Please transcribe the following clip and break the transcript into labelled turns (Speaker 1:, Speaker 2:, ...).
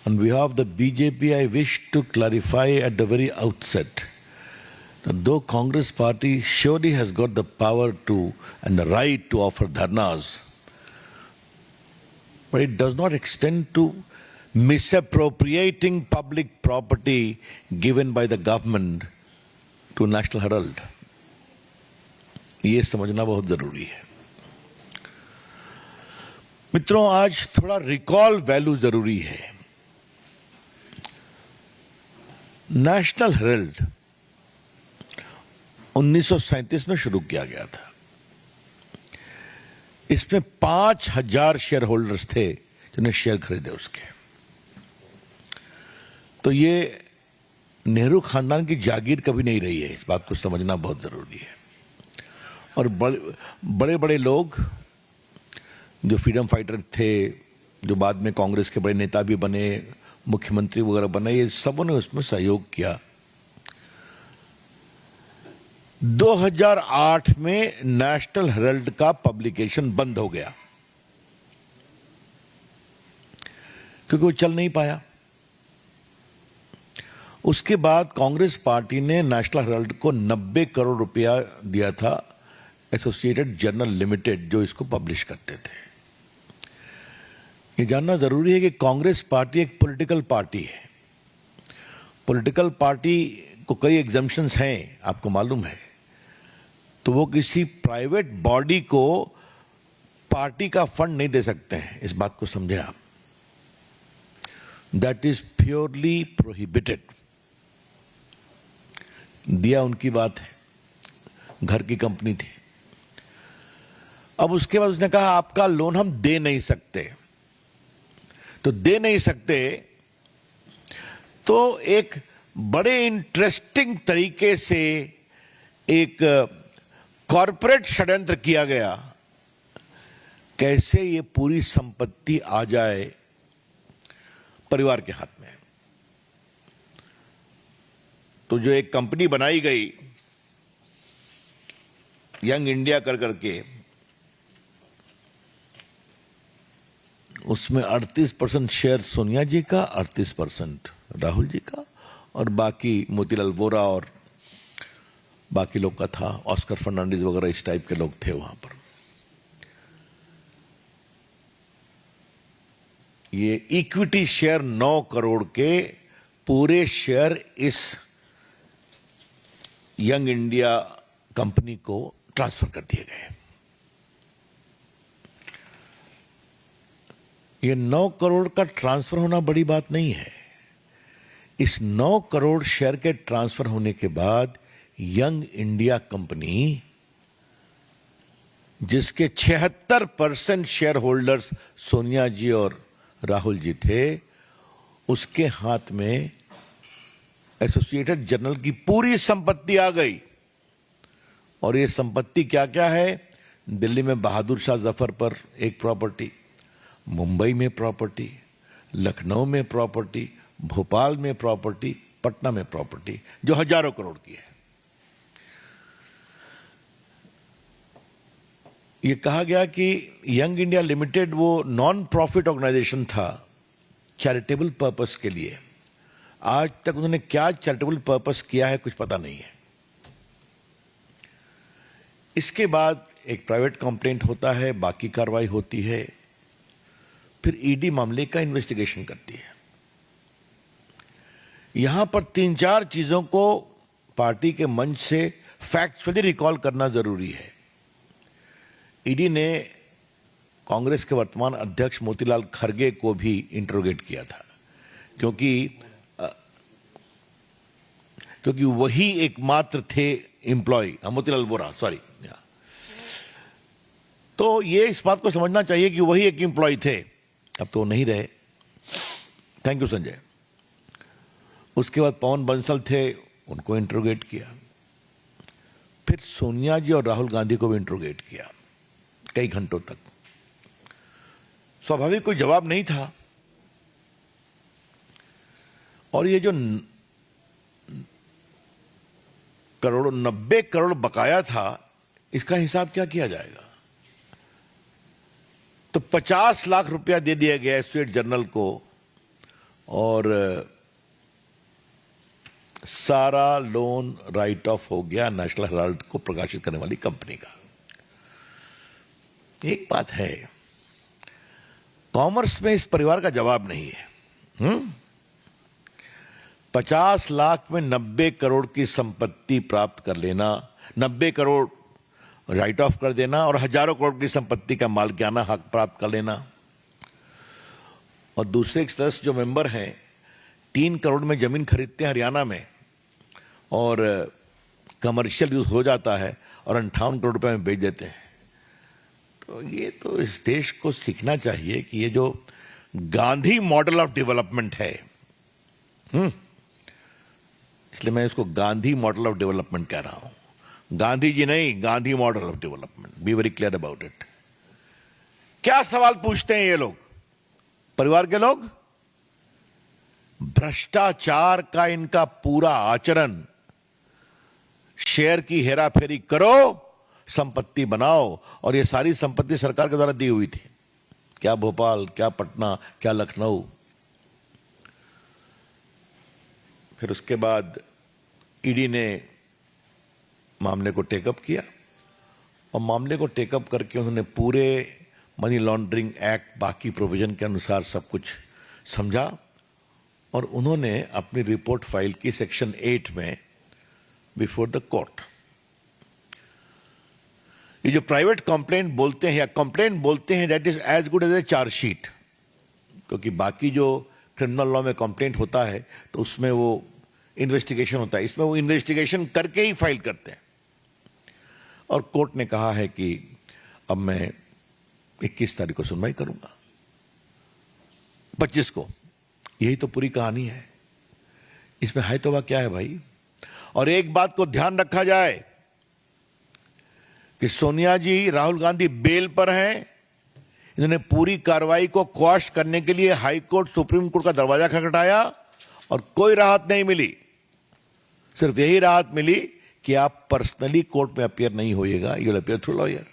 Speaker 1: On behalf of the BJP, I wish to clarify at the very outset that though Congress party surely has got the power to and the right to offer dharnas, but it does not extend to misappropriating public property given by the government to National Herald. ये समझना बहुत जरूरी है। मित्रों, आज थोड़ा recall value जरूरी है। नेशनल हेराल्ड 1937 में शुरू किया गया था। इसमें 5000 शेयर होल्डर्स थे जिन्होंने शेयर खरीदे उसके। तो ये नेहरू खानदान की जागीर कभी नहीं रही है, इस बात को समझना बहुत जरूरी है। और बड़े बड़े लोग जो फ्रीडम फाइटर थे, जो बाद में कांग्रेस के बड़े नेता भी बने, मुख्यमंत्री वगैरह बने, ये सबों ने उसमें सहयोग किया। 2008 में नेशनल हेराल्ड का पब्लिकेशन बंद हो गया क्योंकि वो चल नहीं पाया। उसके बाद कांग्रेस पार्टी ने नेशनल हेराल्ड को 90 करोड़ रुपया दिया था, एसोसिएटेड जर्नल लिमिटेड जो इसको पब्लिश करते थे। ये जानना जरूरी है कि कांग्रेस पार्टी एक पॉलिटिकल पार्टी है। पॉलिटिकल पार्टी को कई एग्जम्पशंस हैं, आपको मालूम है। तो वो किसी प्राइवेट बॉडी को पार्टी का फंड नहीं दे सकते हैं, इस बात को समझे आप। That is purely prohibited. दिया उनकी बात है, घर की कंपनी थी। अब उसके बाद उसने कहा आपका लोन हम दे नहीं सकते। तो दे नहीं सकते तो एक बड़े इंटरेस्टिंग तरीके से एक कॉरपोरेट षड्यंत्र किया गया, कैसे ये पूरी संपत्ति आ जाए परिवार के हाथ में। तो जो एक कंपनी बनाई गई यंग इंडिया कर करके, उसमें 38% शेयर सोनिया जी का, 38% राहुल जी का, और बाकी मोतीलाल वोरा और बाकी लोग का था। ऑस्कर फर्नांडिस वगैरह इस टाइप के लोग थे वहां पर। ये इक्विटी शेयर 9 करोड़ के पूरे शेयर इस यंग इंडिया कंपनी को ट्रांसफर कर दिए गए। ये 9 करोड़ का ट्रांसफर होना बड़ी बात नहीं है। इस 9 करोड़ शेयर के ट्रांसफर होने के बाद यंग इंडिया कंपनी, जिसके 76% शेयर होल्डर्स सोनिया जी और राहुल जी थे, उसके हाथ में एसोसिएटेड जर्नल की पूरी संपत्ति आ गई। और ये संपत्ति क्या क्या है? दिल्ली में बहादुर शाह जफर पर एक प्रॉपर्टी, मुंबई में प्रॉपर्टी, लखनऊ में प्रॉपर्टी, भोपाल में प्रॉपर्टी, पटना में प्रॉपर्टी, जो हजारों करोड़ की है। ये कहा गया कि यंग इंडिया लिमिटेड वो नॉन प्रॉफिट ऑर्गेनाइजेशन था, चैरिटेबल पर्पस के लिए। आज तक उन्होंने क्या चैरिटेबल पर्पस किया है कुछ पता नहीं है। इसके बाद एक प्राइवेट कंप्लेंट होता है, बाकी कार्रवाई होती है, फिर ईडी मामले का इन्वेस्टिगेशन करती है। यहां पर 3-4 चीजों को पार्टी के मंच से फैक्चुअली रिकॉल करना जरूरी है। ईडी ने कांग्रेस के वर्तमान अध्यक्ष मोतीलाल खरगे को भी इंटरोगेट किया था, क्योंकि वही एकमात्र थे एम्प्लॉय, मोतीलाल वोरा, सॉरी। तो ये इस बात को समझना चाहिए कि वही एक एम्प्लॉय थे, अब तो नहीं रहे। Thank you Sanjay. उसके बाद पवन बंसल थे, उनको इंटरोगेट किया। फिर सोनिया जी और राहुल गांधी को भी इंटरोगेट किया कई घंटों तक। स्वाभाविक कोई जवाब नहीं था। और ये जो 90 करोड़ बकाया था, इसका हिसाब क्या किया जाएगा? तो 50 लाख रुपया दे दिया गया स्टेट जर्नल को और सारा लोन राइट ऑफ हो गया नेशनल हेराल्ड को प्रकाशित करने वाली कंपनी का। एक बात है, कॉमर्स में इस परिवार का जवाब नहीं है। 50 लाख में 90 करोड़ की संपत्ति प्राप्त कर लेना, 90 करोड़ राइट ऑफ कर देना और हजारों करोड़ की संपत्ति का मालिकाना हक प्राप्त कर लेना। और दूसरे एक सदस्य जो मेंबर हैं 3 करोड़ में जमीन खरीदते हैं हरियाणा में और कमर्शियल यूज हो जाता है और 58 करोड़ रुपए में बेच देते हैं। तो ये तो इस देश को सीखना चाहिए कि ये जो गांधी मॉडल ऑफ डेवलपमेंट है, इसलिए मैं इसको गांधी मॉडल ऑफ डेवलपमेंट कह रहा हूं, गांधी जी नहीं, Gandhi model of development. Be very clear about it. क्या सवाल पूछते हैं ये लोग, परिवार के लोग? भ्रष्टाचार का इनका पूरा आचरण, शेयर की हेराफेरी करो, संपत्ति बनाओ, और ये सारी संपत्ति सरकार के द्वारा दी हुई थी। क्या भोपाल, क्या पटना, क्या लखनऊ। फिर उसके बाद ईडी ने मामले को टेकअप किया और मामले को टेकअप करके उन्होंने पूरे मनी लॉन्ड्रिंग एक्ट बाकी प्रोविजन के अनुसार सब कुछ समझा और उन्होंने अपनी रिपोर्ट फाइल की सेक्शन 8 में बिफोर द कोर्ट। ये जो प्राइवेट कंप्लेंट बोलते हैं या कंप्लेंट बोलते हैं, that is as good as a charge sheet, क्योंकि बाकी जो क्रिमिनल लॉ में कंप्लेंट होता है तो उसमें वो इन्वेस्टिगेशन होता है, इसमें वो इन्वेस्टिगेशन करके ही फाइल करते हैं। और कोर्ट ने कहा है कि अब मैं 21 तारीख को सुनवाई करूंगा, 25 को। यही तो पूरी कहानी है। इसमें है तो वह क्या है भाई? और एक बात को ध्यान रखा जाए कि सोनिया जी, राहुल गांधी बेल पर हैं। इन्होंने पूरी कार्रवाई को क्वाश करने के लिए हाई कोर्ट, सुप्रीम कोर्ट का दरवाजा खटखटाया और कोई राहत नहीं मिली। सिर्फ यही राहत मिली कि आप पर्सनली कोर्ट में अपीयर नहीं होइएगा, you will appear through lawyer.